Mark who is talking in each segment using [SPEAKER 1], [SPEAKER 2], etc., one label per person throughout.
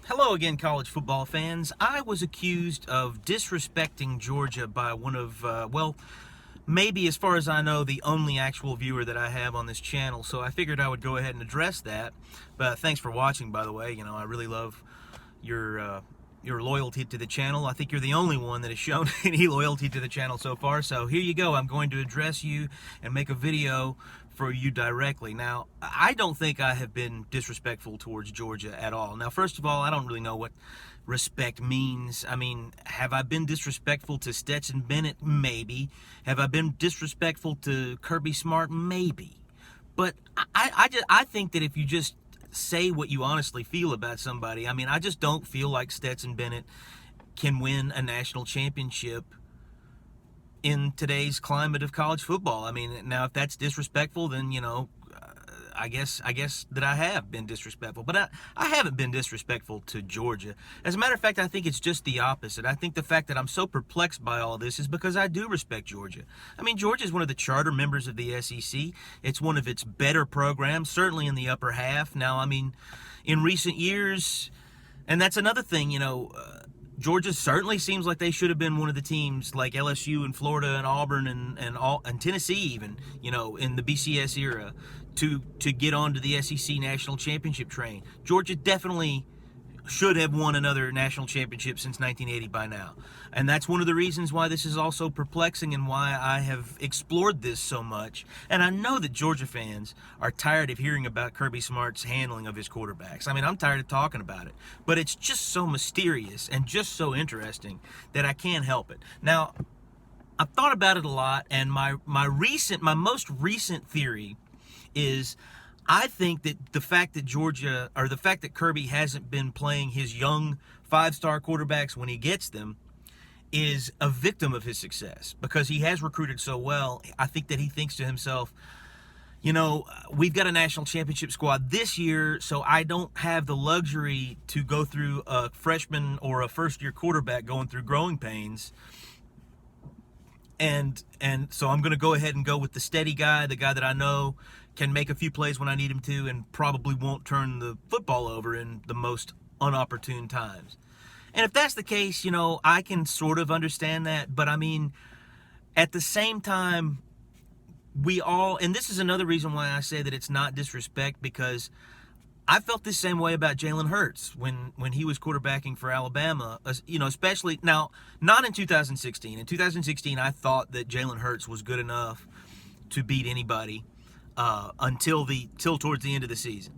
[SPEAKER 1] Hello again, college football fans. I was accused of disrespecting Georgia by one of, maybe as far as I know, the only actual viewer that I have on this channel. So I figured I would go ahead and address that. But thanks for watching, by the way. You know, I really love your loyalty to the channel. I think you're the only one that has shown any loyalty to the channel so far. So here you go. I'm going to address you and make a video for you directly. Now, I don't think I have been disrespectful towards Georgia at all. Now, first of all, I don't really know what respect means. I mean, have I been disrespectful to Stetson Bennett? Maybe. Have I been disrespectful to Kirby Smart? Maybe. But I think that if you just say what you honestly feel about somebody, I mean, I just don't feel like Stetson Bennett can win a national championship in today's climate of college football. I mean, now if that's disrespectful, then, you know, I guess that I have been disrespectful. But I haven't been disrespectful to Georgia. As a matter of fact, I think it's just the opposite. I think the fact that I'm so perplexed by all this is because I do respect Georgia. I mean, Georgia is one of the charter members of the SEC. It's one of its better programs, certainly in the upper half. Now, I mean, in recent years, and that's another thing, you know, Georgia certainly seems like they should have been one of the teams like LSU and Florida and Auburn and Tennessee even, you know, in the BCS era to get onto the SEC national championship train. Georgia definitely should have won another national championship since 1980 by now. And that's one of the reasons why this is also perplexing and why I have explored this so much. And I know that Georgia fans are tired of hearing about Kirby Smart's handling of his quarterbacks. I mean, I'm tired of talking about it. But it's just so mysterious and just so interesting that I can't help it. Now, I've thought about it a lot, and my most recent theory is I think that the fact that Kirby hasn't been playing his young five-star quarterbacks when he gets them is a victim of his success because he has recruited so well. I think that he thinks to himself, you know, we've got a national championship squad this year, so I don't have the luxury to go through a freshman or a first-year quarterback going through growing pains. And so I'm going to go ahead and go with the steady guy, the guy that I know can make a few plays when I need him to and probably won't turn the football over in the most unopportune times. And if that's the case, you know, I can sort of understand that. But I mean, at the same time, and this is another reason why I say that it's not disrespect, because I felt the same way about Jalen Hurts when he was quarterbacking for Alabama, you know, especially now, not in 2016. In 2016, I thought that Jalen Hurts was good enough to beat anybody until towards the end of the season.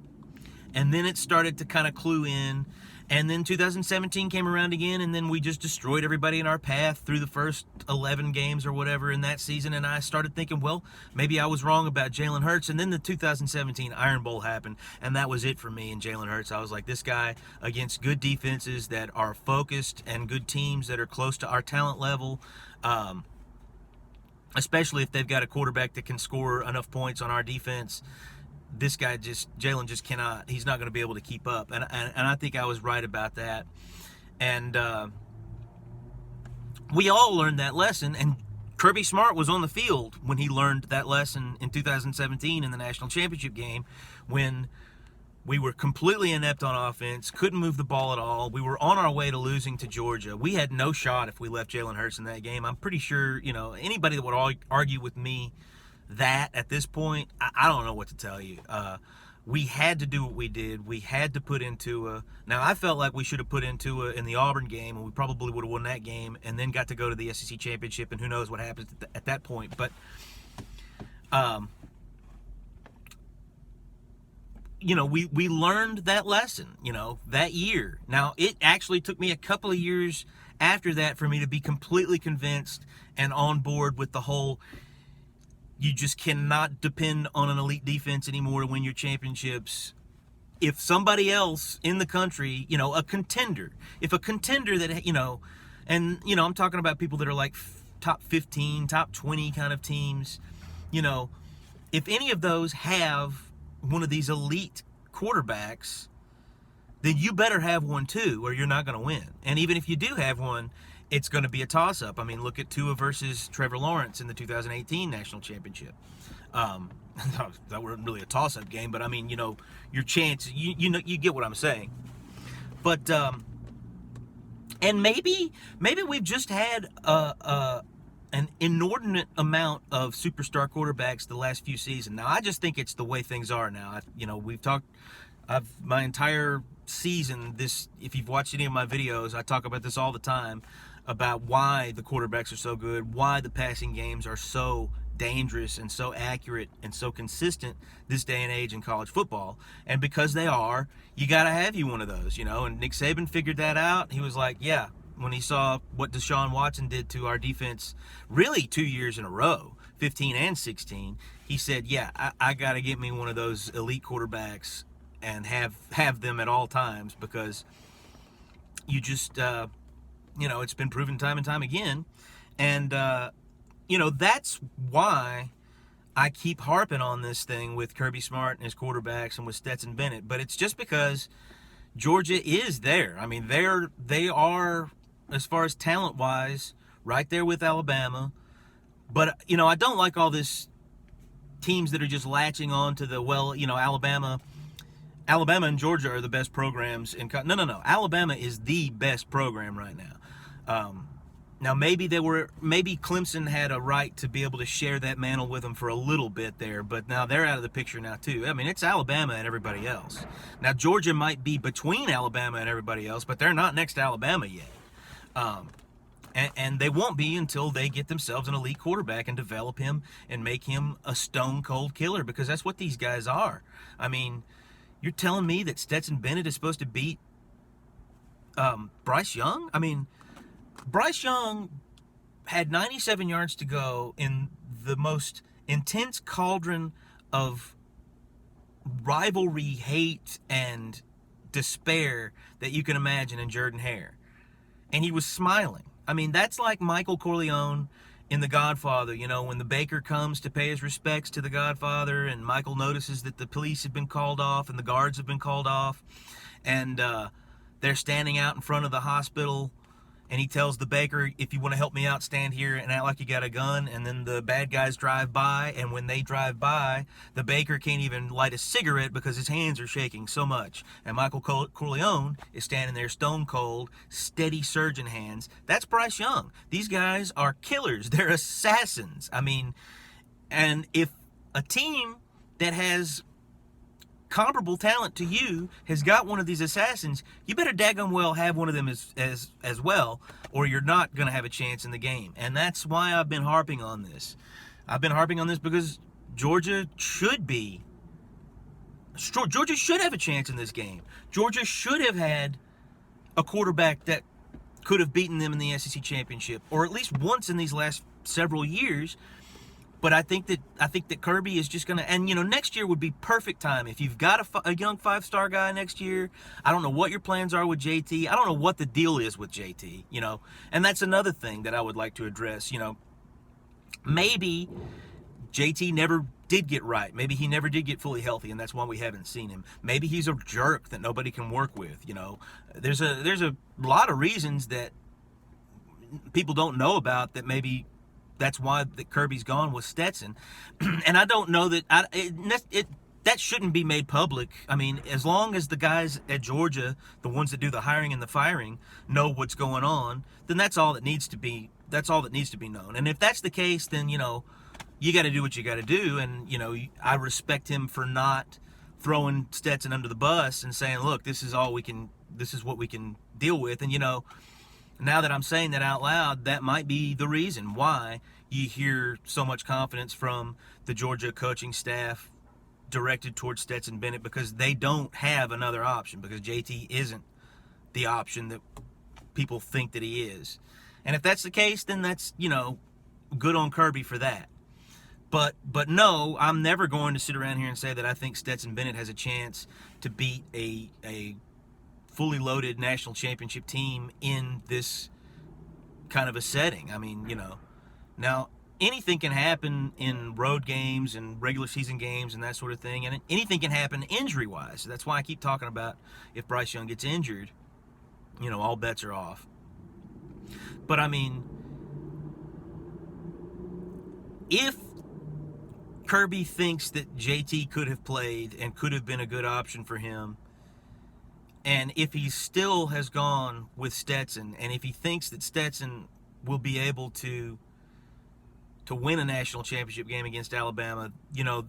[SPEAKER 1] And then it started to kind of clue in. And then 2017 came around again, and then we just destroyed everybody in our path through the first 11 games or whatever in that season. And I started thinking, well, maybe I was wrong about Jalen Hurts. And then the 2017 Iron Bowl happened, and that was it for me and Jalen Hurts. I was like, this guy against good defenses that are focused and good teams that are close to our talent level, especially if they've got a quarterback that can score enough points on our defense, Jalen just cannot. He's not going to be able to keep up, and I think I was right about that. And we all learned that lesson. And Kirby Smart was on the field when he learned that lesson in 2017 in the national championship game, when we were completely inept on offense, couldn't move the ball at all. We were on our way to losing to Georgia. We had no shot if we left Jalen Hurts in that game. I'm pretty sure, you know, anybody that would argue with me that at this point, I don't know what to tell you. We had to do what we did. We had to put into now I felt like we should have put into in the Auburn game, and we probably would have won that game and then got to go to the SEC championship, and who knows what happens at that point. But you know, we learned that lesson, you know, that year. Now, it actually took me a couple of years after that for me to be completely convinced and on board with the whole, you just cannot depend on an elite defense anymore to win your championships. If somebody else in the country, you know, if a contender that, you know, and, you know, I'm talking about people that are like top 15, top 20 kind of teams, you know, if any of those have one of these elite quarterbacks, then you better have one too, or you're not going to win. And even if you do have one, it's going to be a toss-up. I mean, look at Tua versus Trevor Lawrence in the 2018 national championship. That wasn't really a toss-up game, but I mean, you know, your chance, you know, you get what I'm saying. But and maybe we've just had an inordinate amount of superstar quarterbacks the last few seasons. Now, I just think it's the way things are now. We've talked. My entire season. If you've watched any of my videos, I talk about this all the time about why the quarterbacks are so good, why the passing games are so dangerous and so accurate and so consistent this day and age in college football. And because they are, you got to have one of those, and Nick Saban figured that out. He was like, yeah, when he saw what Deshaun Watson did to our defense really 2 years in a row, 15 and 16, he said, yeah, I got to get me one of those elite quarterbacks and have them at all times, because you just it's been proven time and time again. And that's why I keep harping on this thing with Kirby Smart and his quarterbacks and with Stetson Bennett. But it's just because Georgia is there. I mean, they are, as far as talent-wise, right there with Alabama. But, I don't like all this teams that are just latching on to the, Alabama and Georgia are the best programs in. No. Alabama is the best program right now. Now maybe Clemson had a right to be able to share that mantle with them for a little bit there, but now they're out of the picture now too. I mean, it's Alabama and everybody else. Now Georgia might be between Alabama and everybody else, but they're not next to Alabama yet. And they won't be until they get themselves an elite quarterback and develop him and make him a stone cold killer, because that's what these guys are. I mean, you're telling me that Stetson Bennett is supposed to beat Bryce Young? I mean, Bryce Young had 97 yards to go in the most intense cauldron of rivalry, hate, and despair that you can imagine in Jordan-Hare. And he was smiling. I mean, that's like Michael Corleone in The Godfather, when the baker comes to pay his respects to the Godfather, and Michael notices that the police have been called off and the guards have been called off, and they're standing out in front of the hospital, and he tells the baker, if you want to help me out, stand here and act like you got a gun. And then the bad guys drive by, and when they drive by, the baker can't even light a cigarette because his hands are shaking so much. And Michael Corleone is standing there stone cold, steady surgeon hands. That's Bryce Young. These guys are killers. They're assassins. I mean, and if a team that has comparable talent to you has got one of these assassins, you better daggone well have one of them as well, or you're not going to have a chance in the game. And that's why I've been harping on this. I've been harping on this because Georgia should have a chance in this game. Georgia should have had a quarterback that could have beaten them in the SEC championship, or at least once in these last several years. But I think that Kirby is just going to, and next year would be perfect time. If you've got a young 5-star guy next year, I don't know what your plans are with JT. I don't know what the deal is with JT, and that's another thing that I would like to address. Maybe JT never did get right. Maybe he never did get fully healthy, and that's why we haven't seen him. Maybe he's a jerk that nobody can work with. There's a lot of reasons that people don't know about that maybe. That's why Kirby's gone with Stetson. And I don't know that that shouldn't be made public. I mean, as long as the guys at Georgia, the ones that do the hiring and the firing, know what's going on, then that's all that needs to be known. And if that's the case, then you got to do what you got to do. And I respect him for not throwing Stetson under the bus and saying, look, this is what we can deal with. And now that I'm saying that out loud, that might be the reason why you hear so much confidence from the Georgia coaching staff directed towards Stetson Bennett, because they don't have another option, because JT isn't the option that people think that he is. And if that's the case, then that's, good on Kirby for that. But no, I'm never going to sit around here and say that I think Stetson Bennett has a chance to beat a fully loaded national championship team in this kind of a setting. I mean, now anything can happen in road games and regular season games and that sort of thing, and anything can happen injury-wise. That's why I keep talking about if Bryce Young gets injured, all bets are off. But I mean, if Kirby thinks that JT could have played and could have been a good option for him, And if he still has gone with Stetson, and if he thinks that Stetson will be able to win a national championship game against Alabama, you know,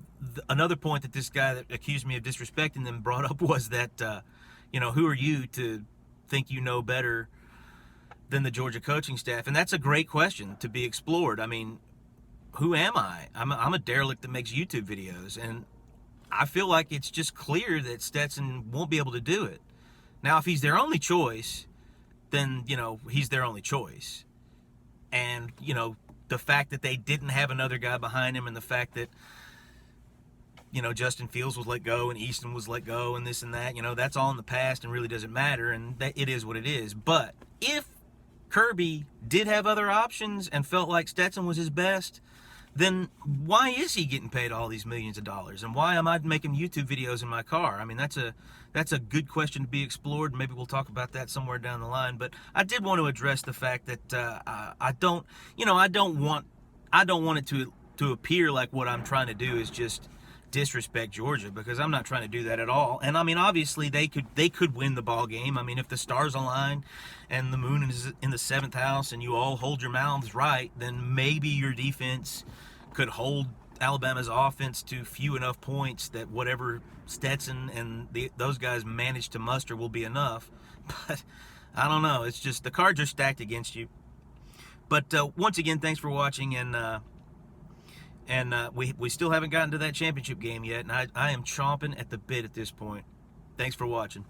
[SPEAKER 1] another point that this guy that accused me of disrespecting them brought up was that, you know, who are you to think you know better than the Georgia coaching staff? And that's a great question to be explored. I mean, who am I? I'm a derelict that makes YouTube videos, and I feel like it's just clear that Stetson won't be able to do it. Now, if he's their only choice, then, you know, he's their only choice. And, you know, the fact that they didn't have another guy behind him, and the fact that, you know, Justin Fields was let go and Easton was let go and this and that, you know, that's all in the past and really doesn't matter, and that it is what it is. But if Kirby did have other options and felt like Stetson was his best, then why is he getting paid all these millions of dollars? And why am I making YouTube videos in my car? I mean, that's a good question to be explored. Maybe we'll talk about that somewhere down the line. But I did want to address the fact that I don't want it to appear like what I'm trying to do is just disrespect Georgia, because I'm not trying to do that at all. And I mean, obviously they could win the ball game. I mean, if the stars align and the moon is in the 7th house and you all hold your mouths right, then maybe your defense could hold Alabama's offense to few enough points that whatever Stetson and those guys manage to muster will be enough. But I don't know. It's just the cards are stacked against you. But once again, thanks for watching, and we still haven't gotten to that championship game yet, and I am chomping at the bit at this point. Thanks for watching.